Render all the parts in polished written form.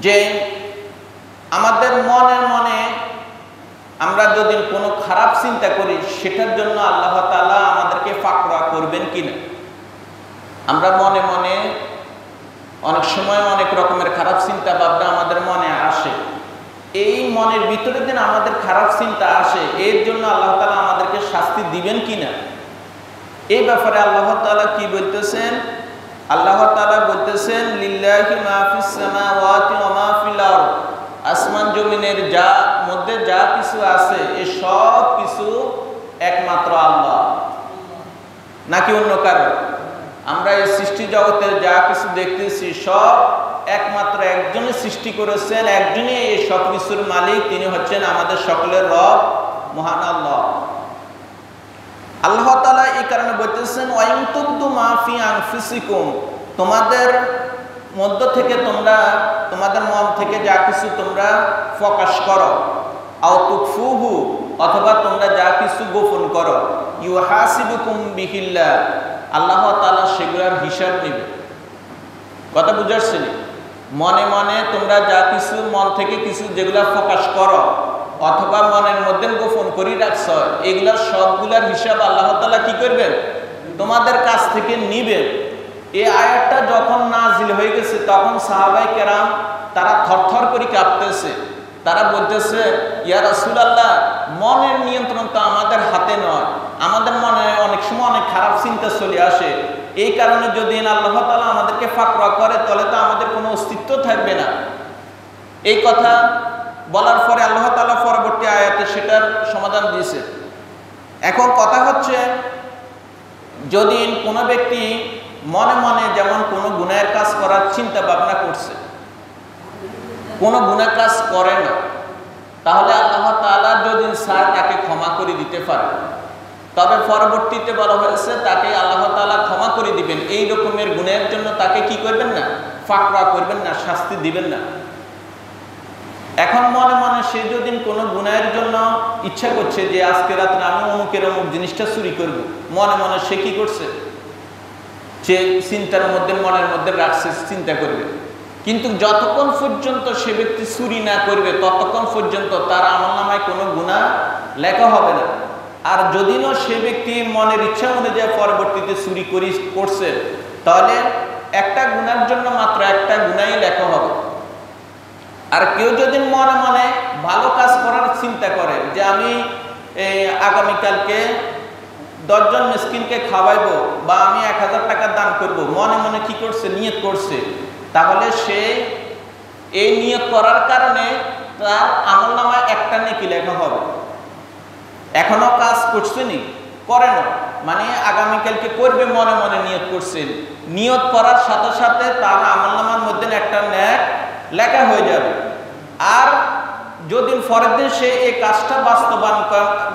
যে আমাদের মনে মনে আমরা যদি কোনো খারাপ চিন্তা করি সেটার জন্য আল্লাহ তাআলা আমাদেরকে ফাকরা করবেন কিনা। আমরা মনে মনে অনেক সময় অনেক রকমের খারাপ চিন্তা ভাবনা আমাদের মনে আসে। এই মনের ভিতরে দিন আমাদের খারাপ চিন্তা আসে, এর জন্য আল্লাহ তাআলা আমাদেরকে শাস্তি দিবেন কিনা। এই ব্যাপারে আল্লাহ তাআলা কি বলতেছেন? আল্লাহ তাআলা বলতেছেন লিল্লাহি মা ফিস সামাওয়াতি ওয়া মা ফিল আরদ, আসমান জমিনের যা মধ্যে যা কিছু আছে এই সব কিছু একমাত্র আল্লাহ, নাকি অন্য কারো? আমরা এই সৃষ্টি জগতের যা কিছু দেখতেছি সব একমাত্র একজনই সৃষ্টি করেছেন, একজনই এই সব কিছুর মালিক, তিনি হচ্ছেন আমাদের সকলের রব মহান আল্লাহ। আল্লাহ তাআলা এই কারণে বলতেছেন ওয়াইন তুবদু মা ফি আনফুসিকুম, তোমাদের মধ্য থেকে তোমরা তোমাদের মন থেকে যা কিছু তোমরা প্রকাশ করো, আও তুকফুহু, অথবা তোমরা যা কিছু গোপন করো, ইউহাসিবুকুম বিহিল্লাহ, আল্লাহ তাআলা সেগুলোর হিসাব নেবে। কথা বুঝাচ্ছেন? মনে মনে তোমরা যা কিছু মন থেকে কিছু যেগুলা প্রকাশ করো অথবা মনের মধ্যে গোপন করে রাখছ, এগুলা সবগুলার হিসাব আল্লাহ তাআলা কি করবেন? তোমাদের কাছ থেকে নিবেন। এই আয়াতটা যখন নাজিল হয়ে গেছে তখন সাহাবায়ে কেরাম তারা থরথর করে কাঁপতেছে। তারা বলতেছে, ইয়া রাসূলুল্লাহ, মনের নিয়ন্ত্রণ তো আমাদের হাতে নয়, আমাদের মনে অনেক সময় অনেক খারাপ চিন্তা চলে আসে, এই কারণে যদি আল্লাহ তাআলা আমাদেরকে ফাকরা করে তাহলে তো আমাদের কোনো অস্তিত্ব থাকবে না। এই কথা বলার পরে আল্লাহ তাআলা পরবর্তী আয়াতে সেটার সমাধান দিয়েছে। এখন কথা হচ্ছে, যদি কোনো ব্যক্তি মনে মনে যেমন কোনো গুনাহের কাজ করার চিন্তা ভাবনা করছে, কোনো গুনাহ কাজ করে না, তাহলে আল্লাহ তাআলা যদি চায় তাকে ক্ষমা করে দিতে পারে। তবে পরবর্তীতে বলা হয়েছে তাকে আল্লাহ তাআলা ক্ষমা করে দিবেন, এই রকমের গুনাহের জন্য তাকে কি করবেন না? ফাকরা করবেন না, শাস্তি দিবেন না। এখন মনে মনে সে যদি কোনো গুনাহের জন্য ইচ্ছা করছে যে আজকে রাত্রে আমি অমুকের অমুক জিনিসটা চুরি করব, মনে মনে সে কি করছে? সে চিন্তার মধ্যে মনের মধ্যে রাখছে, চিন্তা করবে, কিন্তু যতক্ষণ পর্যন্ত সে ব্যক্তি চুরি না করবে ততক্ষণ পর্যন্ত তার আমলনামায় কোনো গুনাহ লেখা হবে না। আর যদিও সে ব্যক্তি মনের ইচ্ছা অনুযায়ী পরবর্তীতে চুরি করছে, তাহলে একটা গুনার জন্য মাত্র একটা গুনাহই লেখা হবে। আর কেউ যদি মনে মনে ভালো কাজ করার চিন্তা করে যে আমি আগামীকালকে 10 জন মিসকিনকে খাওয়াইবো বা আমি 1000 টাকা দান করব, মনে মনে কি করছে? নিয়ত করছে, তাহলে সে এই নিয়ত করার কারণে তার আমলনামায় একটা নেকি লেখা হবে। এখনো কাজ করছে নি, করে না, মানে আগামীকালকে করবে মনে মনে নিয়ত করছেন, নিয়ত করার সাথে সাথে তার আমলনামার মধ্যে একটা নেক লেখা হয়ে যাবে। আর যদি পরের দিন সে এই কাজটা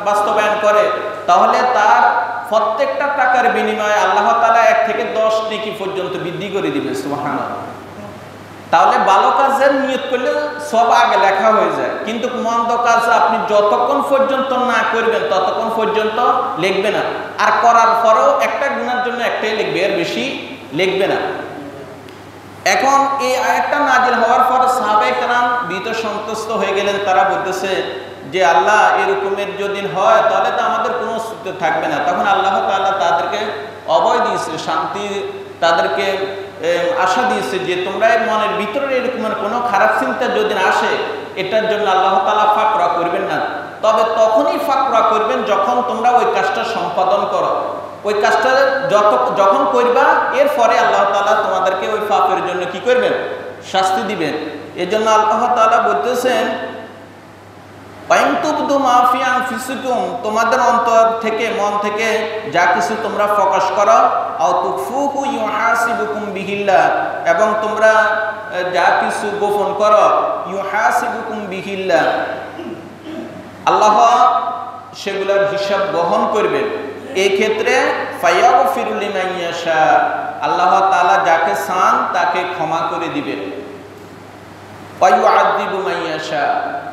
বাস্তবায়ন করে, তাহলে তার প্রত্যেকটা টাকার বিনিময়ে আল্লাহ তাআলা 1 থেকে 10 নেকি পর্যন্ত বৃদ্ধি করে দিবে। সুবহানাল্লাহ। তাহলে ভালো কাজের নিয়ত করলে সব আগে লেখা হয়ে যায়, কিন্তু মন্দ কাজ আপনি যতক্ষণ পর্যন্ত না করবেন ততক্ষণ পর্যন্ত লিখবে না। আর করার পরেও একটা গুনার জন্য একটাই লিখবে, এর বেশি লিখবে না। এখন এই আয়াতটা নাজিল হওয়ার পর সাহাবায়ে কেরাম ভীত সন্তুষ্ট হয়ে গেলেন। তারা বলতেছে যে আল্লাহ, এরকমের যদি হয় তাহলে তো আমাদের কোনো অস্তিত্ব থাকবে না। তখন আল্লাহ তাআলা তাদেরকে অভয় দিয়েছে, শান্তি, তাদেরকে আশা দিয়েছে যে তোমরা মনের ভিতরে এরকমের কোনো খারাপ চিন্তা যদি আসে, এটার জন্য আল্লাহ তাআলা ফাকরা করবেন না। তবে তখনই ফাকরা করবেন যখন তোমরা ওই কাজটা সম্পাদন করো। ওই কাজটা যখন করবা, এরপরে আল্লাহ তাআলা তোমাদেরকে ওই পাপের জন্য কি করবেন? শাস্তি দিবেন। এজন্য আল্লাহ তাআলা বলতেছেন ওয়াইন তুবদু মা ফি আনফুসিকুম, তোমাদের অন্তর থেকে মন থেকে যা কিছু তোমরা প্রকাশ করো, আও তুকফুহু ইউহাসিবুকুম বিহিল্লাহ, এবং তোমরা যা কিছু গোপন করো, ইউহাসিবুকুম বিহিল্লাহ, আল্লাহ সেগুলোর হিসাব গ্রহণ করবেন। এই ক্ষেত্রে ফায়াগফিরু লিমান ইয়াশা, আল্লাহ তাআলা যাকে চান তাকে ক্ষমা করে দিবেন। ওয়ায়ুআযিবু মান ইয়াশা,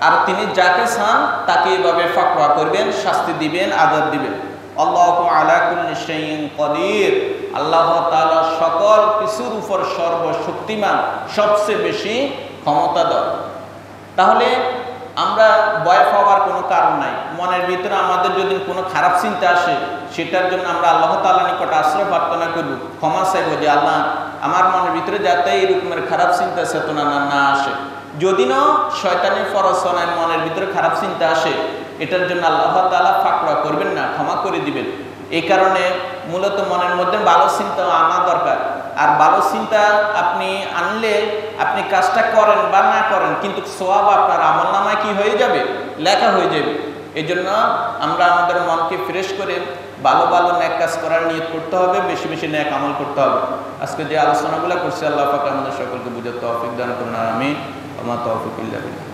আর তিনি যাকে চান তাকে এভাবে ফাকরা করবেন, শাস্তি দিবেন, আযাব দিবেন। আল্লাহু আলা কুল্লি শাইইন কাদির, আল্লাহ তাআলা সকল কিছুর উপর সর্বশক্তিমান, সবচেয়ে বেশি ক্ষমতা দাও। তাহলে আমরা ভয় পাওয়ার কোনো কারণ নাই। মনের ভিতরে আমাদের যদি কোনো খারাপ চিন্তা আসে, সেটার জন্য আমরা আল্লাহ তাআলার নিকট আশ্রয় প্রার্থনা করব, ক্ষমা চাইব যে আল্লাহ আমার মনের ভিতরে যাতে এরকমের খারাপ চিন্তা চেতনা না আসে। যদি না শয়তানের প্ররোচনায় মনের ভিতরে খারাপ চিন্তা আসে, এটার জন্য আল্লাহ তাআলা ফাকরা করবেন না, ক্ষমা করে দিবেন। এই কারণে মূলত মনের মধ্যে ভালো চিন্তা আনা দরকার। আর ভালো চিন্তা আপনি আনলে আপনি কাজটা করেন বা না করেন, কিন্তু সওয়াব আপনার আমলনামায় কি হয়ে যাবে, লেখা হয়ে যাবে। এই জন্য আমরা আমাদের মনকে ফ্রেশ করে ভালো ভালো নেক কাজ করার নিয়ত করতে হবে, বেশি বেশি নেক আমল করতে হবে। আজকে যে আলোচনাগুলো করছি আল্লাহ পাক আমাদের সকলকে বুঝার তৌফিক দান করুন। আমিন। ওয়া মা তাওফিক ইল্লা বিল্লাহ।